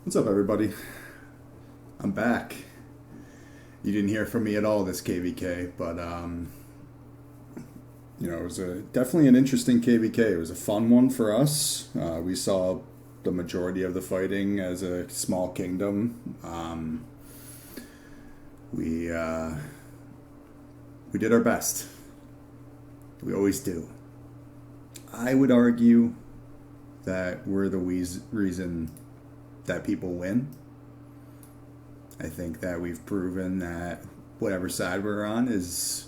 What's up, everybody? I'm back. You didn't hear from me at all this KVK, but it was definitely an interesting KVK. It was a fun one for us. We saw the majority of the fighting as a small kingdom. We did our best. We always do. I would argue that we're the reason that people win. I think that we've proven that whatever side we're on is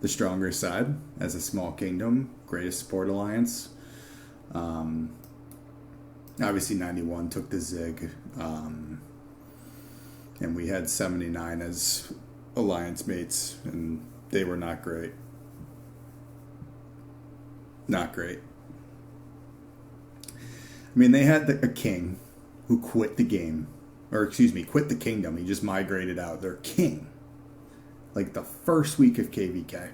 the stronger side as a small kingdom, greatest support alliance. Obviously, 91 took the Zig, and we had 79 as alliance mates, and they were not great. Not great. I mean, they had a king who quit the game, or excuse me, quit the kingdom. He just migrated out. Their king, like the first week of KVK.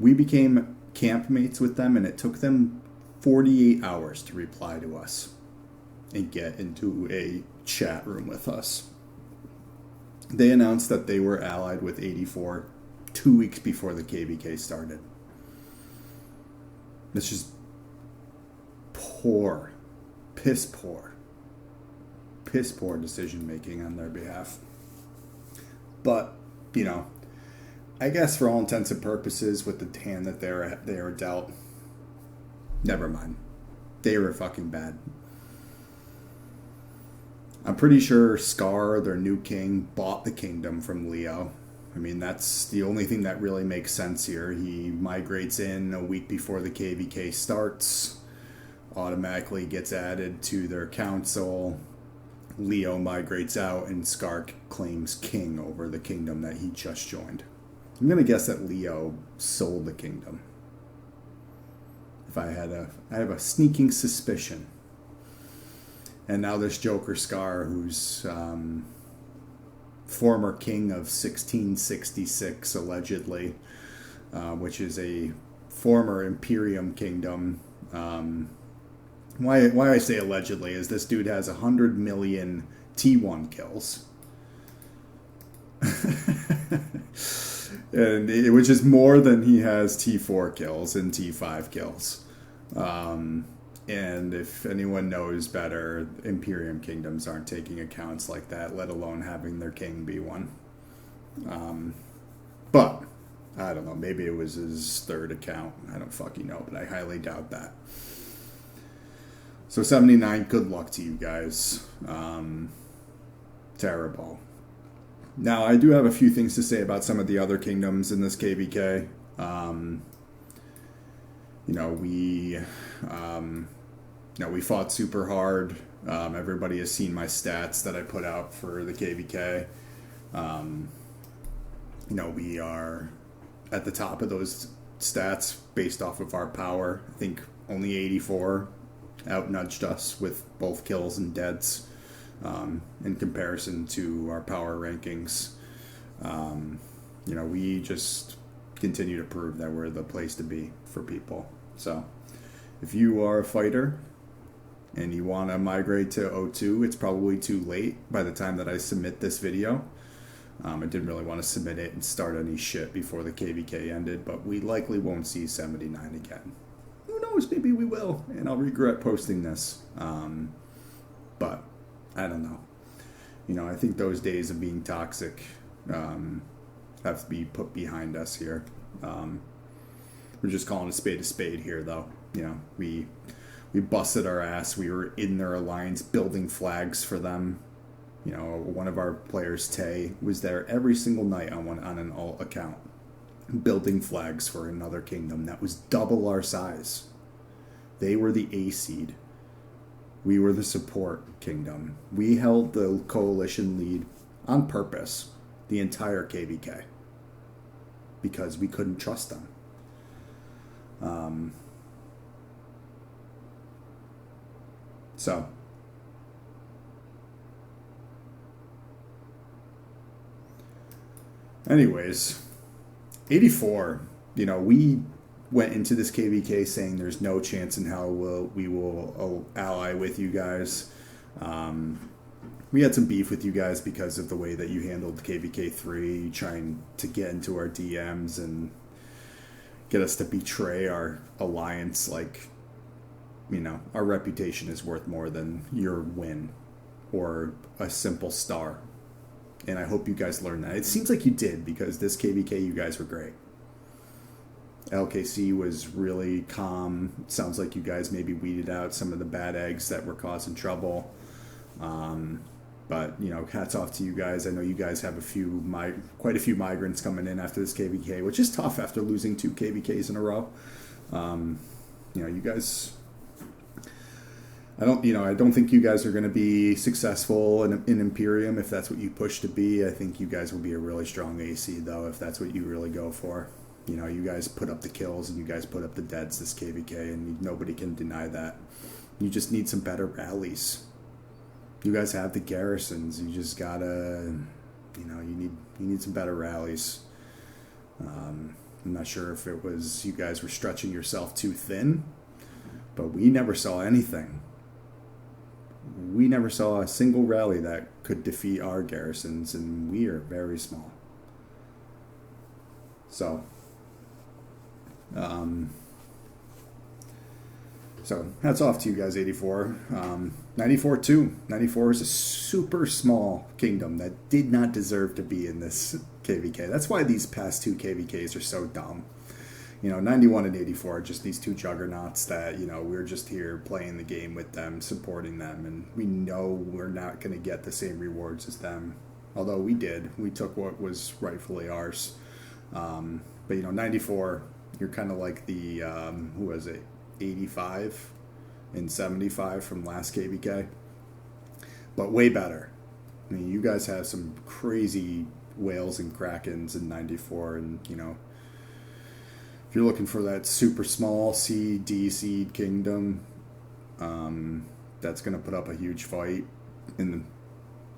We became campmates with them, and it took them 48 hours to reply to us and get into a chat room with us. They announced that they were allied with 84 2 weeks before the KVK started. It's just poor, piss poor decision making on their behalf. But, I guess for all intents and purposes, with the hand that they were dealt, never mind. They were fucking bad. I'm pretty sure Scar, their new king, bought the kingdom from Leo. I mean, that's the only thing that really makes sense here. He migrates in a week before the KVK starts, automatically gets added to their council. Leo migrates out, and Scar claims king over the kingdom that he just joined. I'm going to guess that Leo sold the kingdom. I have a sneaking suspicion. And now this Joker Scar, who's former king of 1666, allegedly, which is a former Imperium kingdom. Why I say allegedly is this dude has 100 million T1 kills. Which is more than he has T4 kills and T5 kills. And if anyone knows better, Imperium kingdoms aren't taking accounts like that, let alone having their king be one. But, I don't know, maybe it was his third account. I don't fucking know, but I highly doubt that. So 79, good luck to you guys. Terrible. Now, I do have a few things to say about some of the other kingdoms in this KVK. We fought super hard. Everybody has seen my stats that I put out for the KVK. We are at the top of those stats based off of our power. I think only 84 out-nudged us with both kills and deads. In comparison to our power rankings. We just continue to prove that we're the place to be for people. So, if you are a fighter and you want to migrate to O2, it's probably too late by the time that I submit this video. I didn't really want to submit it and start any shit before the KVK ended, but we likely won't see 79 again. Who knows, maybe we will, and I'll regret posting this. But I don't know. I think those days of being toxic have to be put behind us here. We're just calling a spade here, though. We busted our ass. We were in their alliance building flags for them. One of our players, Tay, was there every single night on an alt account, building flags for another kingdom that was double our size. They were the A seed. We were the support kingdom. We held the coalition lead on purpose the entire KVK because we couldn't trust them. Anyways, 84, we went into this KVK saying there's no chance in hell we will ally with you guys. We had some beef with you guys because of the way that you handled KVK3, trying to get into our DMs and get us to betray our alliance. Like, our reputation is worth more than your win or a simple star. And I hope you guys learned that. It seems like you did, because this KVK, you guys were great. LKC was really calm. It sounds like you guys maybe weeded out some of the bad eggs that were causing trouble. But, hats off to you guys. I know you guys have quite a few migrants coming in after this KVK, which is tough after losing 2 KVKs in a row. You guys, I don't think you guys are going to be successful in Imperium if that's what you push to be. I think you guys will be a really strong AC, though, if that's what you really go for. You guys put up the kills and you guys put up the deads this KVK, and nobody can deny that. You just need some better rallies. You guys have the garrisons. You just gotta, you need some better rallies. I'm not sure if it was you guys were stretching yourself too thin, but we never saw anything. We never saw a single rally that could defeat our garrisons, and we are very small. So, hats off to you guys, 84. 94 too. 94 is a super small kingdom that did not deserve to be in this KVK. That's why these past 2 KVKs are so dumb. 91 and 84 are just these 2 juggernauts that, we're just here playing the game with them, supporting them, and we know we're not going to get the same rewards as them. Although we did. We took what was rightfully ours. But 94, you're kind of like the, 85 and 75 from last KVK, but way better. I mean, you guys have some crazy whales and krakens in 94, and if you're looking for that super small D seed kingdom, that's going to put up a huge fight, and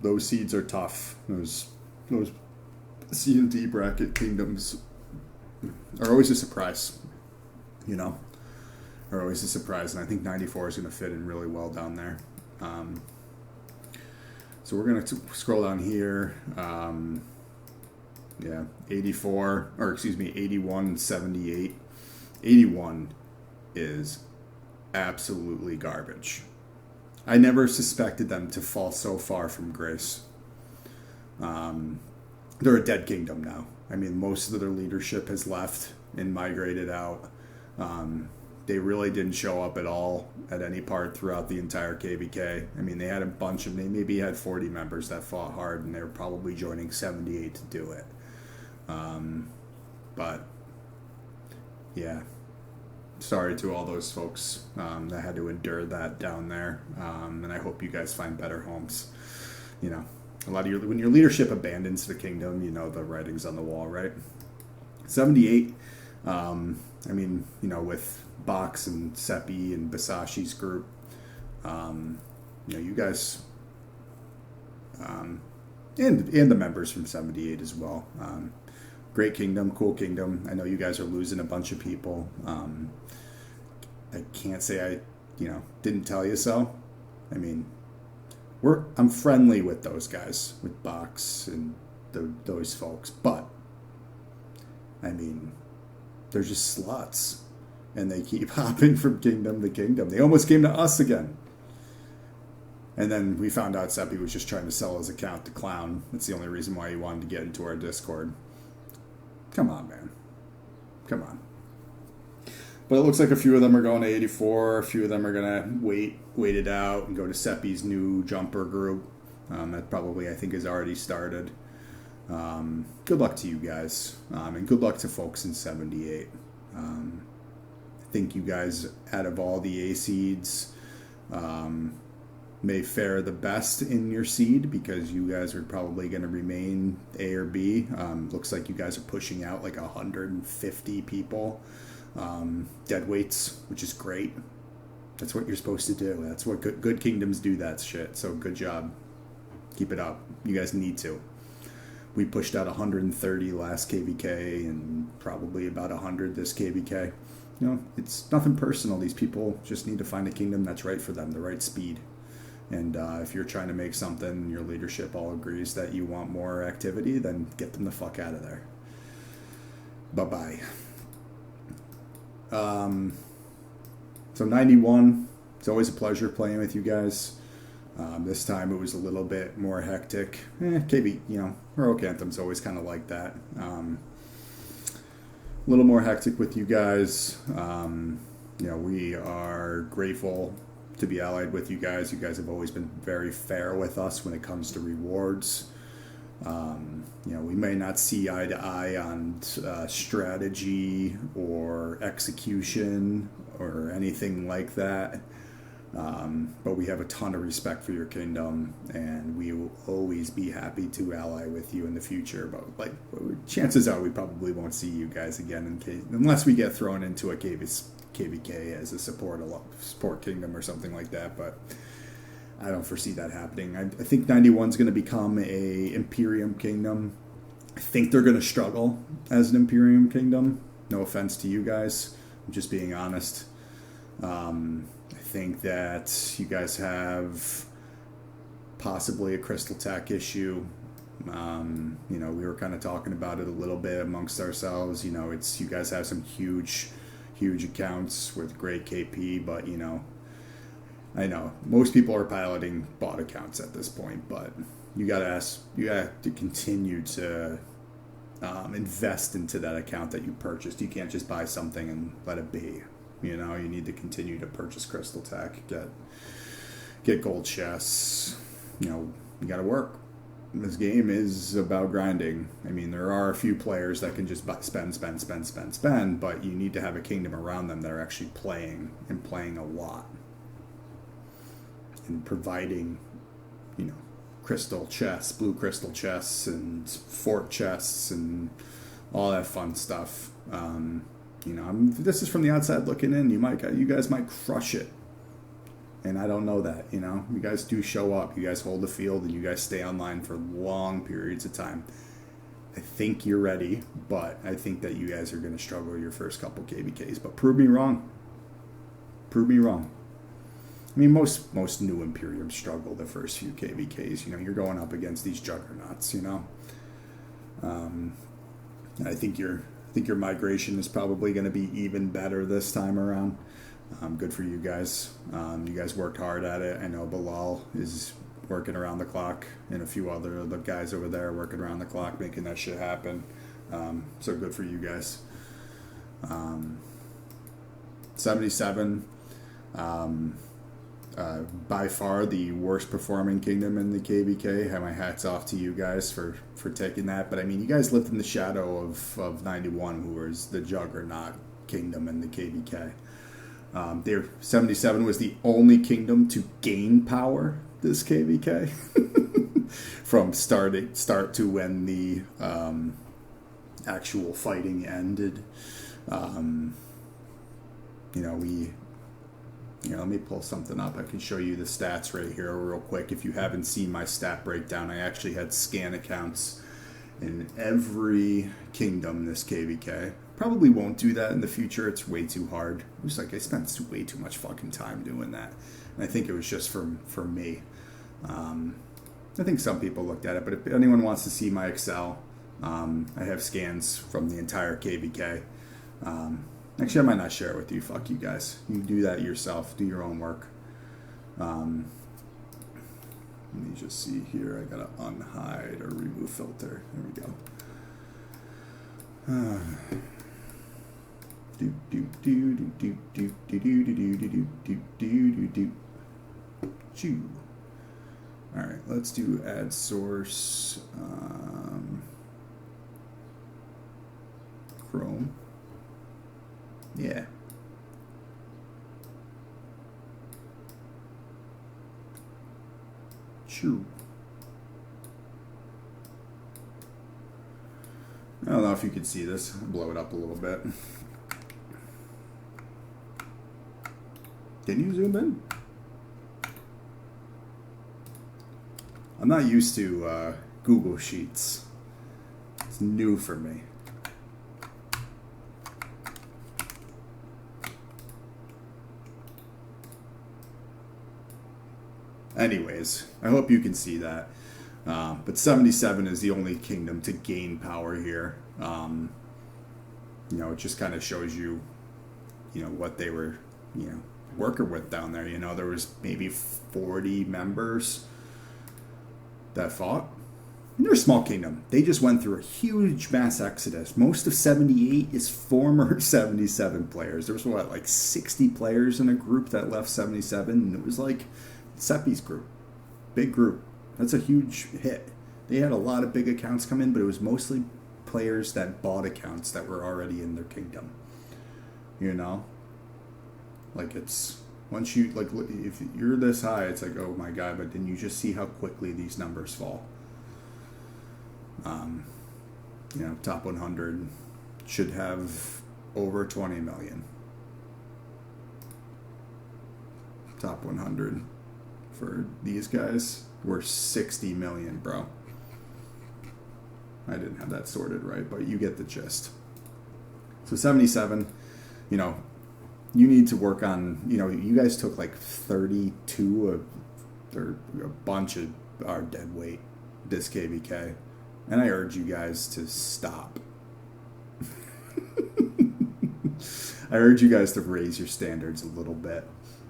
those seeds are tough. Those C and D bracket kingdoms are always a surprise, are always a surprise, and I think 94 is going to fit in really well down there. So we're going to scroll down here. 81, 78. 81 is absolutely garbage. I never suspected them to fall so far from grace. They're a dead kingdom now. I mean, most of their leadership has left and migrated out. They really didn't show up at all at any part throughout the entire KVK. I mean, they maybe had 40 members that fought hard, and they were probably joining 78 to do it. But, yeah, sorry to all those folks that had to endure that down there. And I hope you guys find better homes. A lot of when your leadership abandons the kingdom, the writing's on the wall, right? 78, with Box and Seppi and Basashi's group, you guys, and the members from 78 as well. Great kingdom, cool kingdom. I know you guys are losing a bunch of people. I can't say I, didn't tell you so. I mean, I'm friendly with those guys, with Box and those folks, but I mean, they're just sluts, and they keep hopping from kingdom to kingdom. They almost came to us again. And then we found out Seppi was just trying to sell his account to Clown. That's the only reason why he wanted to get into our Discord. Come on, man. Come on. But it looks like a few of them are going to 84. A few of them are going to wait it out and go to Seppi's new jumper group. That probably, I think, has already started. Good luck to you guys. And good luck to folks in 78. I think you guys, out of all the A seeds, may fare the best in your seed, because you guys are probably going to remain A or B. Looks like you guys are pushing out like 150 people. Dead weights, which is great. That's what you're supposed to do. That's what good kingdoms do, that shit. So good job. Keep it up. You guys need to. We pushed out 130 last KVK and probably about 100 this KVK. It's nothing personal. These people just need to find a kingdom that's right for them, the right speed. And if you're trying to make something and your leadership all agrees that you want more activity, then get them the fuck out of there. Bye-bye. So 91, it's always a pleasure playing with you guys. This time it was a little bit more hectic. KB, Heroic Anthem's always kind of like that. A little more hectic with you guys. We are grateful to be allied with you guys. You guys have always been very fair with us when it comes to rewards. We may not see eye to eye on strategy or execution or anything like that. But we have a ton of respect for your kingdom, and we will always be happy to ally with you in the future. But chances are we probably won't see you guys again unless we get thrown into a KVK as a support kingdom or something like that. But I don't foresee that happening. I think 91 is going to become a Imperium kingdom. I think they're going to struggle as an Imperium kingdom. No offense to you guys. I'm just being honest. I think that you guys have possibly a Crystal Tech issue. We were kind of talking about it a little bit amongst ourselves. You guys have some huge accounts with great KP, but I know most people are piloting bot accounts at this point, but you have to continue to invest into that account that you purchased. You can't just buy something and let it be. You need to continue to purchase Crystal Tech, get gold chests. You got to work. This game is about grinding. I mean, there are a few players that can just spend, but you need to have a kingdom around them that are actually playing and playing a lot and providing, crystal chests, blue crystal chests, and fort chests, and all that fun stuff. This is from the outside looking in. You guys might crush it, and I don't know that. You guys do show up. You guys hold the field, and you guys stay online for long periods of time. I think you're ready, but I think that you guys are going to struggle your first couple KVKs. But prove me wrong. Prove me wrong. I mean, most new Imperiums struggle the first few KVKs. You're going up against these juggernauts. I think your migration is probably going to be even better this time around. Good for you guys. You guys worked hard at it. I know Bilal is working around the clock, and a few other the guys over there working around the clock making that shit happen. So good for you guys. 77. By far the worst performing kingdom in the KVK. Have my hats off to you guys for taking that. But I mean, you guys lived in the shadow of 91, who was the juggernaut kingdom in the KVK. 77 was the only kingdom to gain power this KVK from start to when the actual fighting ended. Let me pull something up. I can show you the stats right here real quick. If you haven't seen my stat breakdown, I actually had scan accounts in every kingdom this KVK. Probably won't do that in the future. It's way too hard. It was like I spent way too much fucking time doing that. And I think it was just for me. I think some people looked at it, but if anyone wants to see my Excel, I have scans from the entire KVK. Actually, I might not share it with you. Fuck you guys. You do that yourself. Do your own work. Let me just see here. I gotta unhide or remove filter. There we go. All right, let's do add source. Chrome. Yeah. Sure. I don't know if you can see this. I'll blow it up a little bit. Can you zoom in? I'm not used to Google Sheets. It's new for me. Anyways, I hope you can see that. But 77 is the only kingdom to gain power here. It just kind of shows you, what they were, working with down there. There was maybe 40 members that fought. And they're a small kingdom. They just went through a huge mass exodus. Most of 78 is former 77 players. There was, like 60 players in a group that left 77. And it was like Seppi's group. Big group. That's a huge hit. They had a lot of big accounts come in, but it was mostly players that bought accounts that were already in their kingdom. Like it's, once you, like, if you're this high, it's like, oh my God, but then you just see how quickly these numbers fall. Top 100 should have over 20 million. Top 100 for these guys were 60 million, bro. I didn't have that sorted right, but you get the gist. So 77, you need to work on, you guys took like 32 or a bunch of our dead weight this KVK. And I urge you guys to stop. I urge you guys to raise your standards a little bit.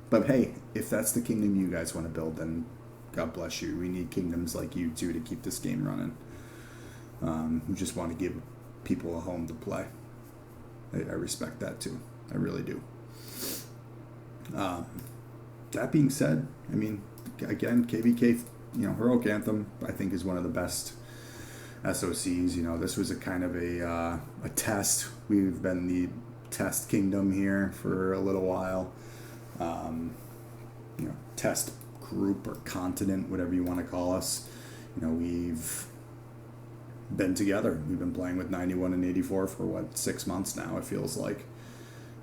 But hey, if that's the kingdom you guys want to build, then God bless you. We need kingdoms like you too to keep this game running. We just want to give people a home to play. I respect that too. I really do. That being said, I mean, again, KVK, Heroic Anthem, I think is one of the best SOCs. This was a kind of a test. We've been the test kingdom here for a little while. Test group or continent, whatever you want to call us. We've been together. We've been playing with 91 and 84 for 6 months now, it feels like.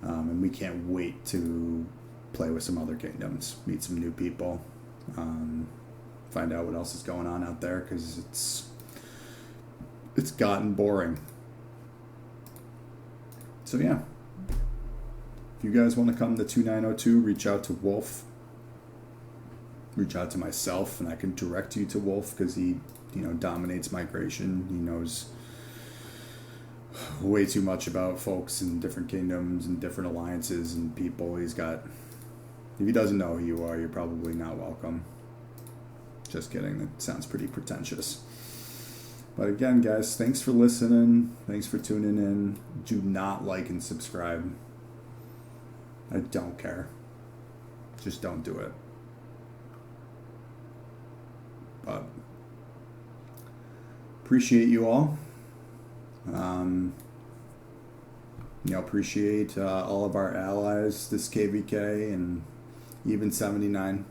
And we can't wait to play with some other kingdoms, meet some new people, find out what else is going on out there, because it's gotten boring. So yeah, if you guys want to come to 2902, reach out to Wolf. Reach out to myself, and I can direct you to Wolf because he, dominates migration. He knows way too much about folks in different kingdoms and different alliances and people. If he doesn't know who you are, you're probably not welcome. Just kidding. That sounds pretty pretentious. But again, guys, thanks for listening. Thanks for tuning in. Do not like and subscribe. I don't care. Just don't do it. But appreciate you all. Appreciate all of our allies, this KVK, and even 79.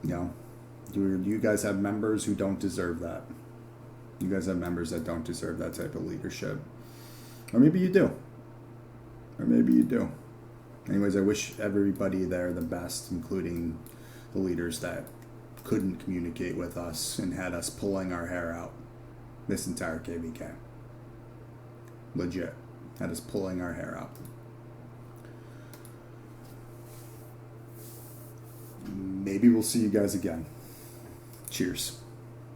You guys have members who don't deserve that. You guys have members that don't deserve that type of leadership. Or maybe you do. Anyways, I wish everybody there the best, including the leaders that couldn't communicate with us and had us pulling our hair out this entire KVK. Legit. Had us pulling our hair out. Maybe we'll see you guys again. Cheers.